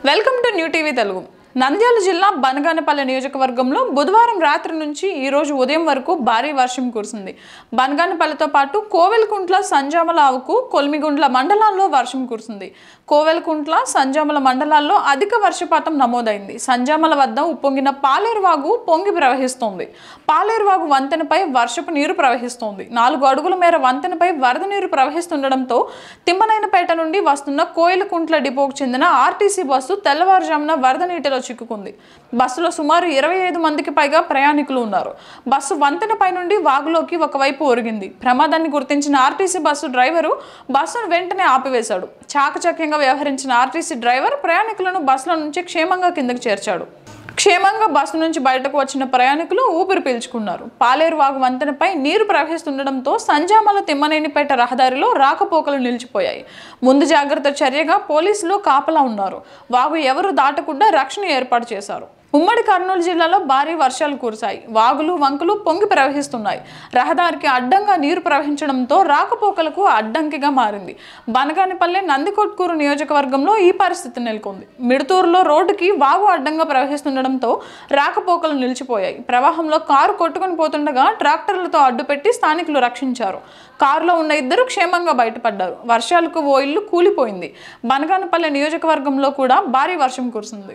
Welcome to new TV Telugu. Nandyal జిల్లా బనగానపల్లె నియోజకవర్గంలో బుధవారం రాత్రి నుంచి ఈ రోజు ఉదయం వరకు భారీ వర్షం కురిసింది. బనగానపల్లెతో పాటు కోవెలకుంట్ల, సంజామలావుకు, కొల్మిగుండ్ల మండలాల్లో వర్షం కురిసింది. కోవెలకుంట్ల, సంజామల మండలాల్లో అధిక వర్షపాతం నమోదైంది. సంజామల వద్ద ఉప్పొంగిన పాలేరువాగు పొంగి ప్రవహిస్తోంది. పాలేరువాగు వంతెనపై వర్షపు నీరు ప్రవహిస్తోంది. 4 అడుగుల మేర వంతెనపై వరద నీరు ప్రవహిస్తుండటంతో తిమ్మనైనపేట నుండి వస్తున్న కోవెలకుంట్ల డిపోకు చెందిన ఆర్టీసీ బస్సు తెల్లవారుజామున వరద నీటిలో చిక్కుకుంది. బస్సులో సుమారు 25 మందికి పైగా ప్రయాణికులు ఉన్నారు. బస్సు వంతెనపై నుండి వాగులోకి ఒకవైపు ఒరిగింది. ప్రమాదాన్ని గుర్తించిన ఆర్టీసీ బస్సు డ్రైవరు బస్సును వెంటనే ఆపివేశాడు. చాకచక్యంగా వ్యవహరించిన ఆర్టీసీ డ్రైవర్ ప్రయాణికులను బస్సుల నుంచి క్షేమంగా కిందకు చేర్చాడు. క్షేమంగా బస్సు నుంచి బయటకు వచ్చిన ప్రయాణికులు ఊపిరి పీల్చుకున్నారు. పాలేరువాగు వంతెనపై నీరు ప్రవహిస్తుండటంతో సంజామల తిమ్మనేనిపేట రహదారిలో రాకపోకలు నిలిచిపోయాయి. ముందు జాగ్రత్త చర్యగా పోలీసులు కాపలా ఉన్నారు. వాగు ఎవరు దాటకుండా రక్షణ ఏర్పాటు చేశారు. ఉమ్మడి కర్నూలు జిల్లాలో భారీ వర్షాలు కురిశాయి. వాగులు, వంకలు పొంగి ప్రవహిస్తున్నాయి. రహదారికి అడ్డంగా నీరు ప్రవహించడంతో రాకపోకలకు అడ్డంకిగా మారింది. బనగానపల్లె, నందికొట్కూరు నియోజకవర్గంలో ఈ పరిస్థితి నెలకొంది. మిడుతూరులో రోడ్డుకి వాగు అడ్డంగా ప్రవహిస్తుండటంతో రాకపోకలు నిలిచిపోయాయి. ప్రవాహంలో కారు కొట్టుకుని పోతుండగా ట్రాక్టర్లతో అడ్డుపెట్టి స్థానికులు రక్షించారు. కారులో ఉన్న 2 క్షేమంగా బయటపడ్డారు. వర్షాలకు ఓ ఇల్లు కూలిపోయింది. బనగానపల్లె నియోజకవర్గంలో కూడా భారీ వర్షం కురిసింది.